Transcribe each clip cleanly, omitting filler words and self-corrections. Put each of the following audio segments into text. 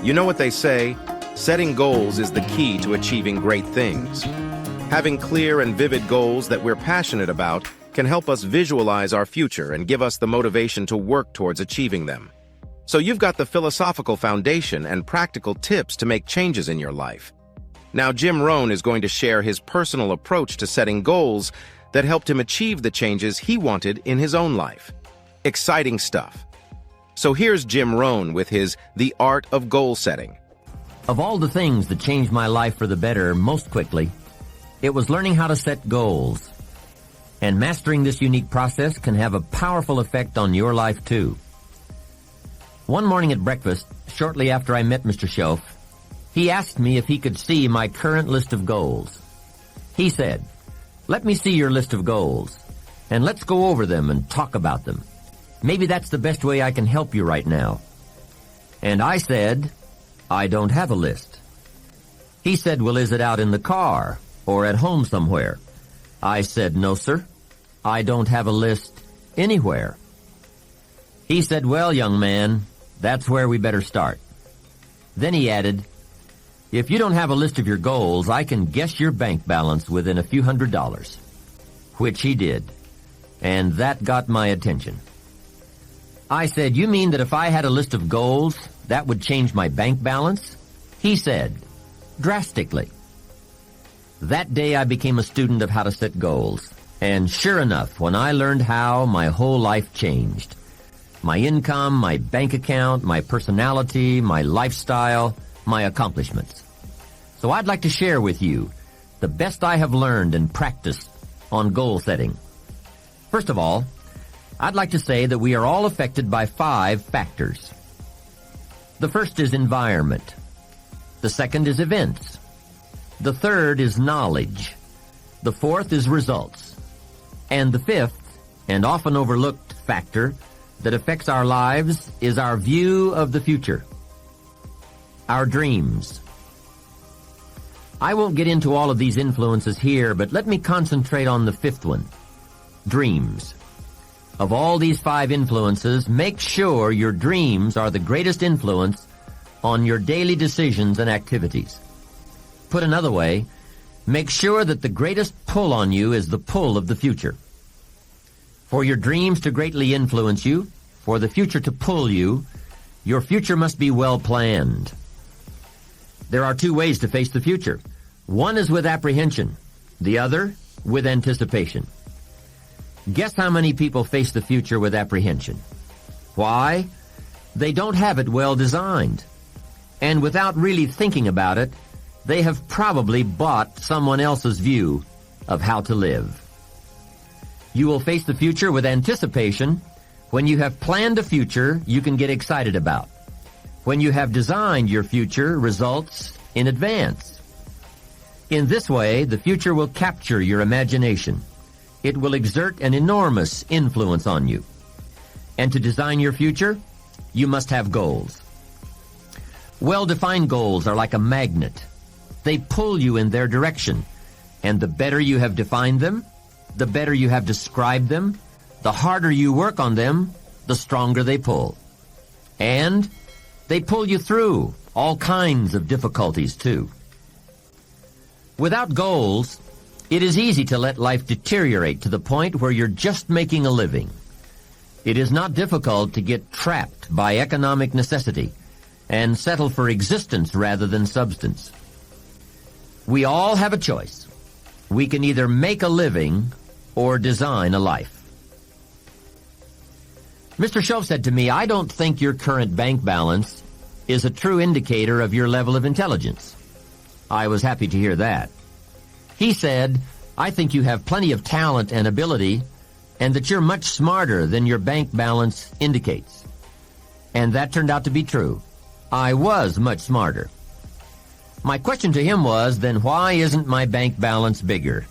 You know what they say, setting goals is the key to achieving great things. Having clear and vivid goals that we're passionate about can help us visualize our future and give us the motivation to work towards achieving them. So you've got the philosophical foundation and practical tips to make changes in your life. Now Jim Rohn is going to share his personal approach to setting goals that helped him achieve the changes he wanted in his own life. Exciting stuff. So here's Jim Rohn with his The Art of Goal Setting. Of all the things that changed my life for the better most quickly, it was learning how to set goals. And mastering this unique process can have a powerful effect on your life too. One morning at breakfast, shortly after I met Mr. Schoaf, he asked me if he could see my current list of goals. He said, "Let me see your list of goals, and let's go over them and talk about them. Maybe that's the best way I can help you right now." And I said, "I don't have a list." He said, "Well, is it out in the car or at home somewhere?" I said, "No, sir. I don't have a list anywhere." He said, "Well, young man, that's where we better start." Then he added, "If you don't have a list of your goals, I can guess your bank balance within a few $100s. Which he did, and that got my attention. I said, "You mean that if I had a list of goals, that would change my bank balance?" He said, "Drastically." That day I became a student of how to set goals, and sure enough, when I learned how, my whole life changed. My income, my bank account, my personality, my lifestyle, my accomplishments. So I'd like to share with you the best I have learned and practiced on goal setting. First of all, I'd like to say that we are all affected by 5 factors. The first is environment. The second is events. The third is knowledge. The fourth is results. And the fifth, and often overlooked factor that affects our lives is our view of the future. Our dreams. I won't get into all of these influences here, but let me concentrate on the fifth one, dreams. Of all these 5 influences, make sure your dreams are the greatest influence on your daily decisions and activities. Put another way, make sure that the greatest pull on you is the pull of the future. For your dreams to greatly influence you, for the future to pull you, your future must be well planned. There are 2 ways to face the future. One is with apprehension, the other with anticipation. Guess how many people face the future with apprehension? Why? They don't have it well designed. And without really thinking about it, they have probably bought someone else's view of how to live. You will face the future with anticipation when you have planned a future you can get excited about. When you have designed your future results in advance. In this way, the future will capture your imagination. It will exert an enormous influence on you. And to design your future, you must have goals. Well-defined goals are like a magnet. They pull you in their direction. And the better you have defined them, the better you have described them, the harder you work on them, the stronger they pull. And they pull you through all kinds of difficulties, too. Without goals, it is easy to let life deteriorate to the point where you're just making a living. It is not difficult to get trapped by economic necessity and settle for existence rather than substance. We all have a choice. We can either make a living or design a life. Mr. Schoaf said to me, "I don't think your current bank balance is a true indicator of your level of intelligence." I was happy to hear that. He said, "I think you have plenty of talent and ability, and that you're much smarter than your bank balance indicates." And that turned out to be true. I was much smarter. My question to him was, then why isn't my bank balance bigger?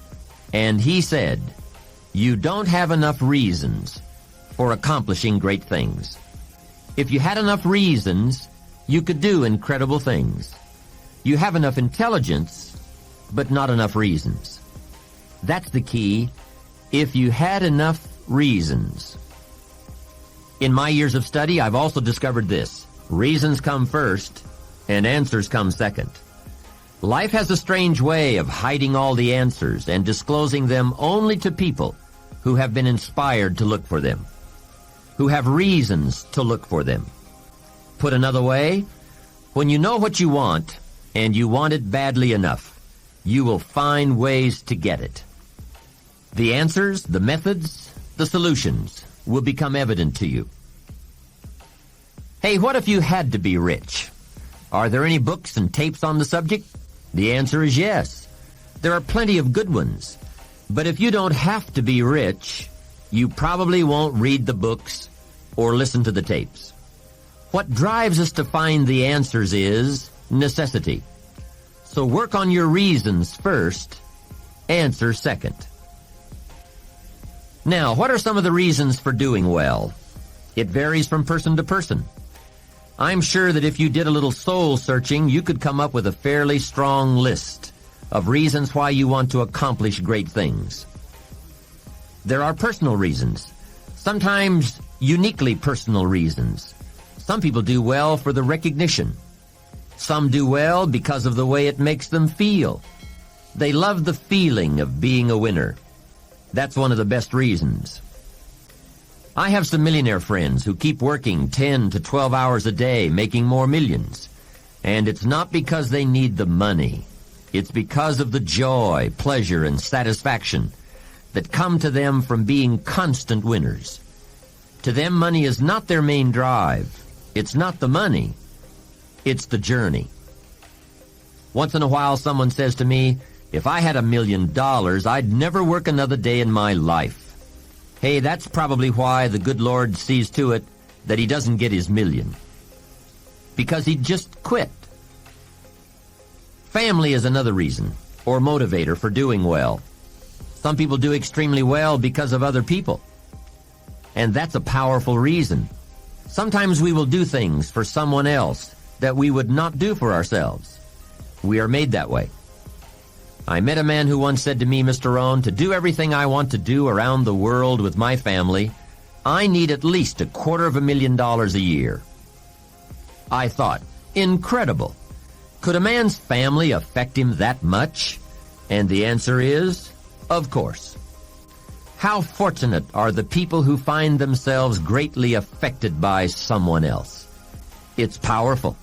And he said, "You don't have enough reasons for accomplishing great things. If you had enough reasons, you could do incredible things. You have enough intelligence, but not enough reasons." That's the key. If you had enough reasons. In my years of study, I've also discovered this. Reasons come first, and answers come second. Life has a strange way of hiding all the answers and disclosing them only to people who have been inspired to look for them, who have reasons to look for them. Put another way, when you know what you want, and you want it badly enough, you will find ways to get it. The answers, the methods, the solutions will become evident to you. Hey, what if you had to be rich? Are there any books and tapes on the subject? The answer is yes. There are plenty of good ones. But if you don't have to be rich, you probably won't read the books or listen to the tapes. What drives us to find the answers is necessity. So work on your reasons first, answer second. Now, what are some of the reasons for doing well? It varies from person to person. I'm sure that if you did a little soul searching, you could come up with a fairly strong list of reasons why you want to accomplish great things. There are personal reasons, sometimes uniquely personal reasons. Some people do well for the recognition. Some do well because of the way it makes them feel. They love the feeling of being a winner. That's one of the best reasons. I have some millionaire friends who keep working 10 to 12 hours a day, making more millions. And it's not because they need the money. It's because of the joy, pleasure, and satisfaction that come to them from being constant winners. To them, money is not their main drive. It's not the money. It's the journey. Once in a while, someone says to me, if I had $1 million, I'd never work another day in my life. Hey, that's probably why the good Lord sees to it that he doesn't get his million. Because he just quit. Family is another reason, or motivator for doing well. Some people do extremely well because of other people. And that's a powerful reason. Sometimes we will do things for someone else that we would not do for ourselves. We are made that way. I met a man who once said to me, Mr. Rohn, to do everything I want to do around the world with my family, I need at least $250,000 a year. I thought, incredible. Could a man's family affect him that much? And the answer is, of course. How fortunate are the people who find themselves greatly affected by someone else. It's powerful.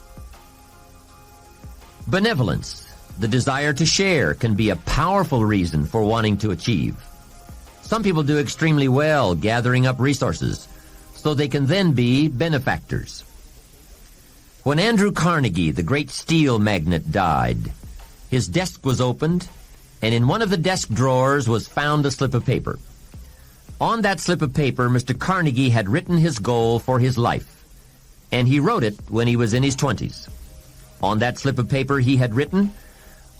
Benevolence, the desire to share, can be a powerful reason for wanting to achieve. Some people do extremely well gathering up resources so they can then be benefactors. When Andrew Carnegie, the great steel magnate, died, his desk was opened, and in one of the desk drawers was found a slip of paper. On that slip of paper, Mr. Carnegie had written his goal for his life, and he wrote it when he was in his 20s. On that slip of paper he had written,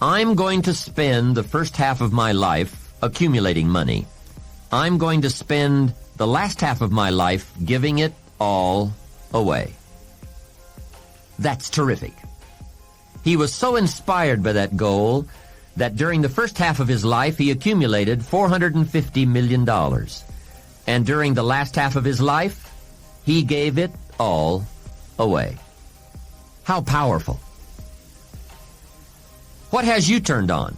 I'm going to spend the first half of my life accumulating money. I'm going to spend the last half of my life giving it all away. That's terrific. He was so inspired by that goal that during the first half of his life he accumulated $450 million. And during the last half of his life, he gave it all away. How powerful. What has you turned on?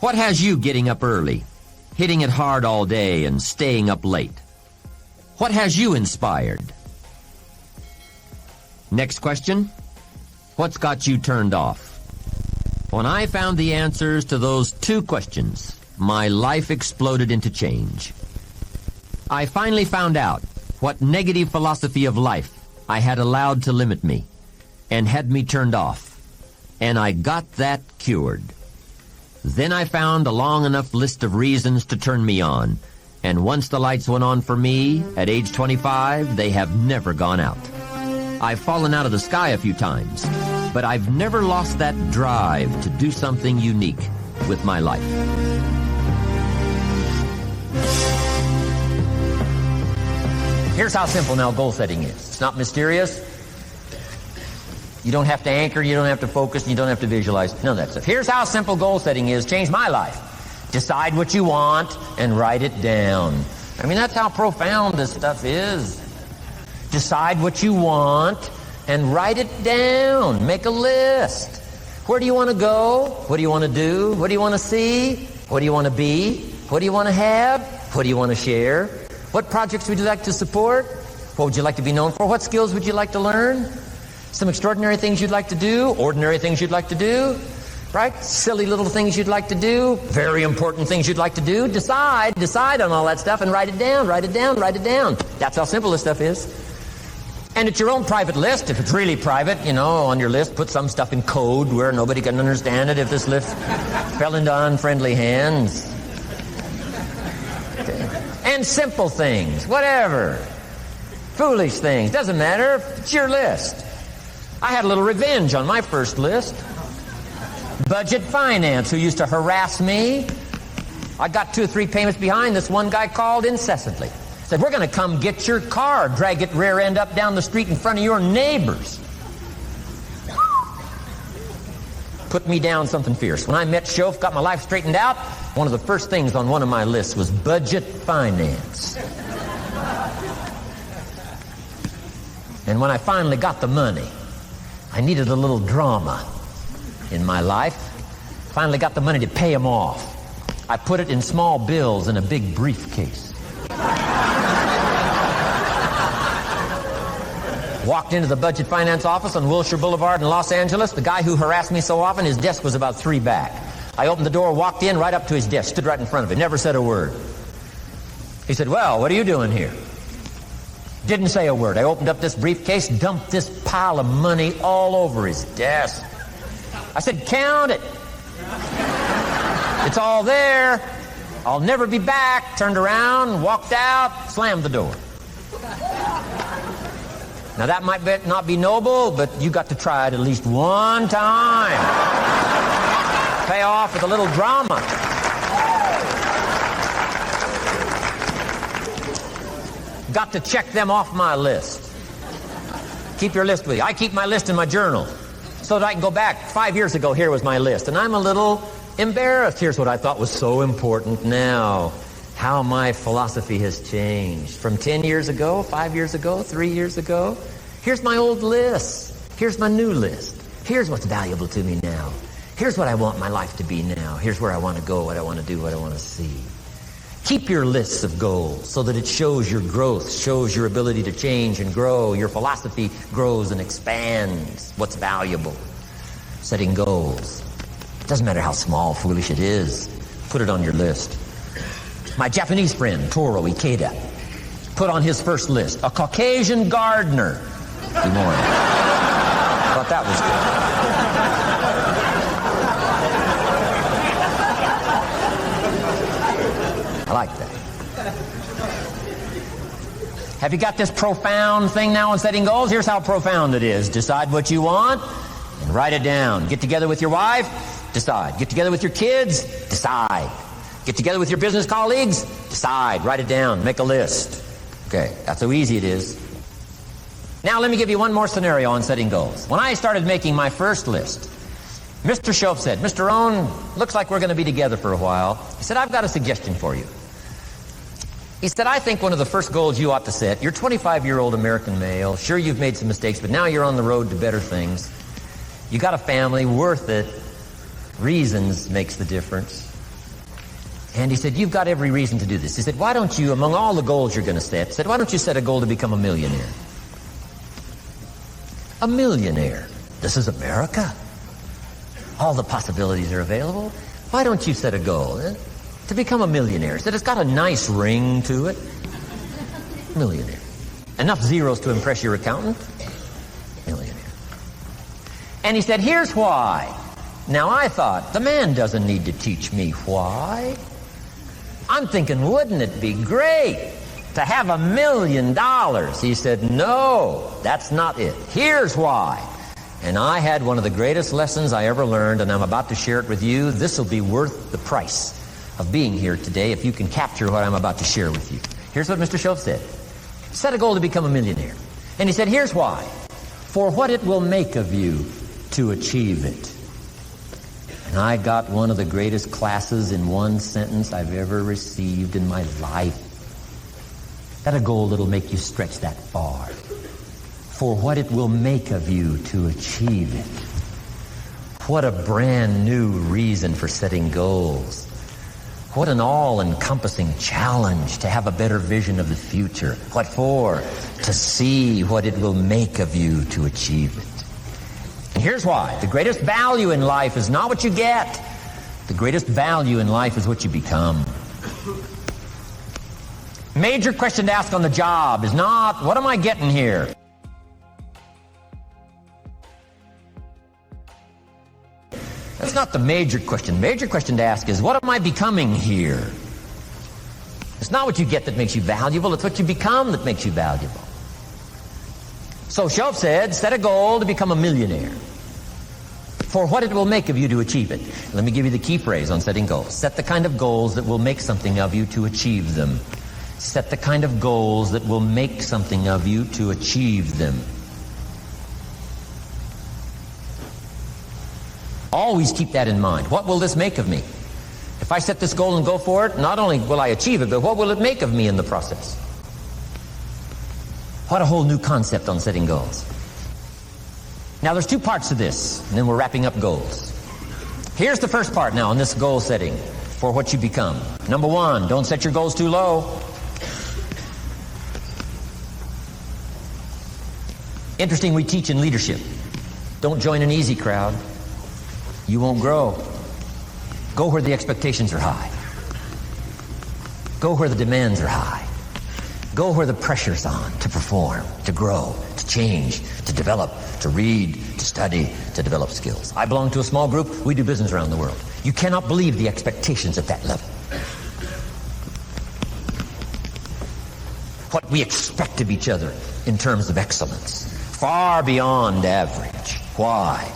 What has you getting up early, hitting it hard all day, and staying up late? What has you inspired? Next question. What's got you turned off? When I found the answers to those two questions, my life exploded into change. I finally found out what negative philosophy of life I had allowed to limit me and had me turned off. And I got that cured. Then I found a long enough list of reasons to turn me on. And once the lights went on for me, at age 25, they have never gone out. I've fallen out of the sky a few times, but I've never lost that drive to do something unique with my life. Here's how simple now goal setting is. It's not mysterious. You don't have to anchor, you don't have to focus, you don't have to visualize, none of that stuff. Here's how simple goal setting is. Change my life. Decide what you want and write it down. I mean, that's how profound this stuff is. Decide what you want and write it down. Make a list. Where do you want to go? What do you want to do? What do you want to see? What do you want to be? What do you want to have? What do you want to share? What projects would you like to support? What would you like to be known for? What skills would you like to learn? Some extraordinary things you'd like to do, ordinary things you'd like to do, right? Silly little things you'd like to do, very important things you'd like to do. Decide on all that stuff and write it down, write it down, write it down. That's how simple this stuff is. And it's your own private list. If it's really private, you know, on your list, put some stuff in code where nobody can understand it if this list fell into unfriendly hands. Okay. And simple things, whatever. Foolish things, doesn't matter. It's your list. I had a little revenge on my first list. Budget finance, who used to harass me. I got 2 or 3 payments behind. This one guy called incessantly. Said, we're going to come get your car, drag it rear end up down the street in front of your neighbors. Put me down something fierce. When I met Shof, got my life straightened out, one of the first things on one of my lists was budget finance. And when I finally got the money, I needed a little drama in my life. Finally got the money to pay him off. I put it in small bills in a big briefcase. Walked into the budget finance office on Wilshire Boulevard in Los Angeles. The guy who harassed me so often, his desk was about 3 back. I opened the door, walked in, right up to his desk, stood right in front of him, never said a word. He said, well, what are you doing here? Didn't say a word. I opened up this briefcase, dumped this pile of money all over his desk. I said, count it. It's all there. I'll never be back. Turned around, walked out, slammed the door. Now that might not be noble, but you got to try it at least one time. Pay off with a little drama. Got to check them off my list. Keep your list with you. I keep my list in my journal so that I can go back 5 years ago. Here was my list, and I'm a little embarrassed. Here's what I thought was so important now. How my philosophy has changed from 10 years ago, 5 years ago, 3 years ago. Here's my old list. Here's my new list. Here's what's valuable to me now. Here's what I want my life to be now. Here's where I want to go, what I want to do, what I want to see. Keep your lists of goals so that it shows your growth, shows your ability to change and grow. Your philosophy grows and expands what's valuable. Setting goals. Doesn't matter how small, foolish it is. Put it on your list. My Japanese friend, Toro Ikeda, put on his first list, a Caucasian gardener. Good morning. Thought that was good. I like that. Have you got this profound thing now on setting goals? Here's how profound it is. Decide what you want and write it down. Get together with your wife, decide. Get together with your kids, decide. Get together with your business colleagues, decide. Write it down. Make a list. Okay, that's how easy it is. Now let me give you one more scenario on setting goals. When I started making my first list, Mr. Shof said, Mr. Rohn, looks like we're going to be together for a while. He said, I've got a suggestion for you. He said, I think one of the first goals you ought to set, you're a 25-year-old American male, sure you've made some mistakes, but now you're on the road to better things. You got a family, worth it. Reasons makes the difference. And he said, you've got every reason to do this. He said, why don't you, among all the goals you're going to set, why don't you set a goal to become a millionaire? A millionaire. This is America. All the possibilities are available. Why don't you set a goal to become a millionaire? He said, it's got a nice ring to it. Millionaire. Enough zeros to impress your accountant? Millionaire. And he said, here's why. Now I thought, the man doesn't need to teach me why. I'm thinking, wouldn't it be great to have $1 million? He said, no, that's not it. Here's why. And I had one of the greatest lessons I ever learned, and I'm about to share it with you. This will be worth the price of being here today if you can capture what I'm about to share with you. Here's what Mr. Shof said. Set a goal to become a millionaire. And he said, here's why. For what it will make of you to achieve it. And I got one of the greatest classes in one sentence I've ever received in my life. That a goal that'll make you stretch that far. for what it will make of you to achieve it. What a brand new reason for setting goals. What an all-encompassing challenge to have a better vision of the future. What for? To see what it will make of you to achieve it. And here's why. The greatest value in life is not what you get. The greatest value in life is what you become. Major question to ask on the job is not, what am I getting here? That's not the major question. The major question to ask is, what am I becoming here? It's not what you get that makes you valuable, it's what you become that makes you valuable. So Shoaib said, set a goal to become a millionaire, for what it will make of you to achieve it. Let me give you the key phrase on setting goals. Set the kind of goals that will make something of you to achieve them. Set the kind of goals that will make something of you to achieve them. Always keep that in mind. What will this make of me? If I set this goal and go for it, not only will I achieve it, but what will it make of me in the process? What a whole new concept on setting goals. Now there's two parts to this, and then we're wrapping up goals. Here's the first part now on this goal setting for what you become. Number one, don't set your goals too low. Interesting, we teach in leadership. Don't join an easy crowd. You won't grow. Go where the expectations are high. Go where the demands are high. Go where the pressure's on to perform, to grow, to change, to develop, to read, to study, to develop skills. I belong to a small group. We do business around the world. You cannot believe the expectations at that level. What we expect of each other in terms of excellence. Far beyond average. Why?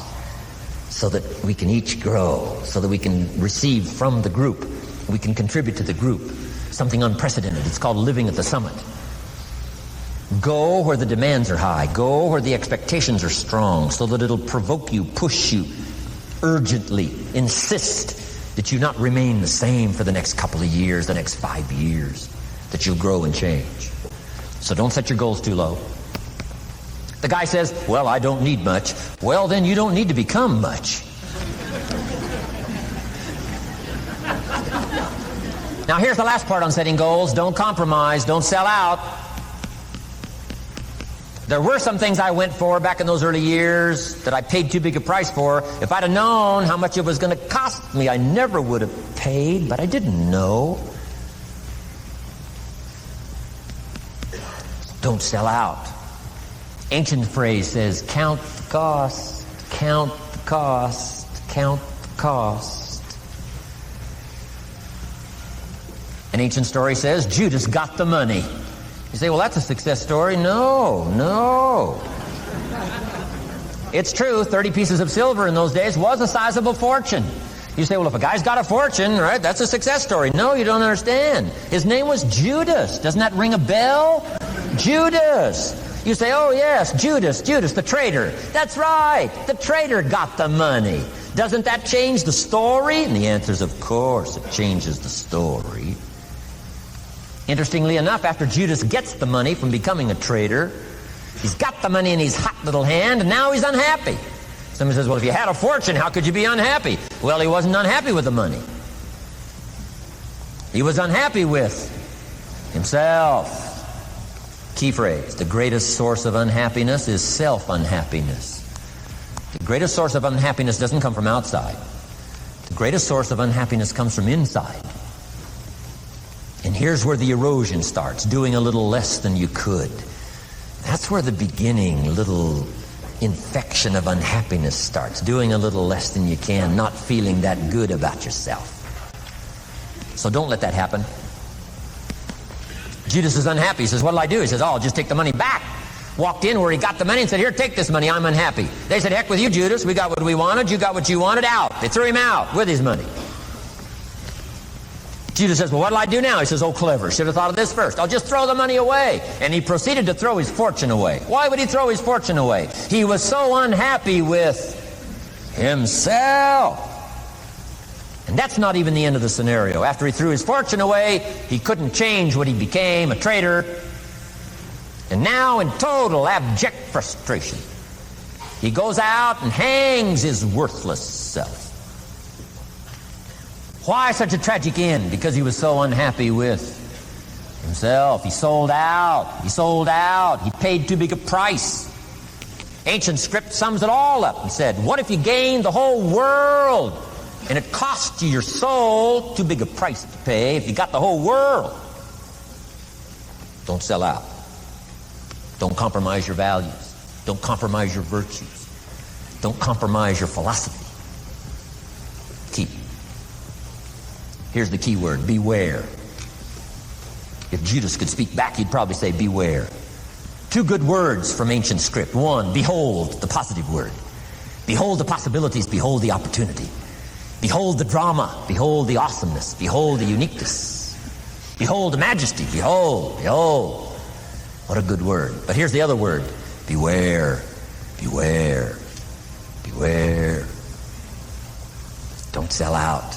So that we can each grow, so that we can receive from the group, we can contribute to the group. Something unprecedented. It's called living at the summit. Go where the demands are high. Go where the expectations are strong, so that it'll provoke you, push you, urgently insist that you not remain the same for the next couple of years, the next 5 years, that you'll grow and change. So don't set your goals too low. The guy says, well, I don't need much. Well, then you don't need to become much. Now here's the last part on setting goals. Don't compromise. Don't sell out. There were some things I went for back in those early years that I paid too big a price for. If I'd have known how much it was going to cost me, I never would have paid, but I didn't know. Don't sell out. Ancient phrase says, count the cost, count the cost, count the cost. An ancient story says, Judas got the money. You say, well, that's a success story. No. It's true, 30 pieces of silver in those days was a sizable fortune. You say, well, if a guy's got a fortune, right, that's a success story. No, you don't understand. His name was Judas. Doesn't that ring a bell? Judas. You say, oh yes, Judas, the traitor. That's right, the traitor got the money. Doesn't that change the story? And the answer is, of course, it changes the story. Interestingly enough, after Judas gets the money from becoming a traitor, he's got the money in his hot little hand, and now he's unhappy. Somebody says, well, if you had a fortune, how could you be unhappy? Well, he wasn't unhappy with the money. He was unhappy with himself. Key phrase, the greatest source of unhappiness is self-unhappiness. The greatest source of unhappiness doesn't come from outside. The greatest source of unhappiness comes from inside. And here's where the erosion starts, doing a little less than you could. That's where the beginning little infection of unhappiness starts, doing a little less than you can, not feeling that good about yourself. So don't let that happen. Judas is unhappy. He says, what'll I do? He says, oh, I'll just take the money back. Walked in where he got the money and said, here, take this money. I'm unhappy. They said, heck with you, Judas. We got what we wanted. You got what you wanted. Out. They threw him out with his money. Judas says, well, what'll I do now? He says, oh, clever. Should have thought of this first. I'll just throw the money away. And he proceeded to throw his fortune away. Why would he throw his fortune away? He was so unhappy with himself. And that's not even the end of the scenario. After he threw his fortune away, he couldn't change what he became, a traitor. And now, in total abject frustration, he goes out and hangs his worthless self. Why such a tragic end? Because he was so unhappy with himself. He sold out. He sold out. He paid too big a price. Ancient script sums it all up and said, what if you gained the whole world and it cost you your soul? Too big a price to pay if you got the whole world. Don't sell out. Don't compromise your values. Don't compromise your virtues. Don't compromise your philosophy. Key. Here's the key word, beware. If Judas could speak back, he'd probably say beware. Two good words from ancient script. One, behold, the positive word. Behold the possibilities, behold the opportunity. Behold the drama, behold the awesomeness, behold the uniqueness. Behold the majesty, behold, behold. What a good word. But here's the other word, beware, beware, beware. Don't sell out.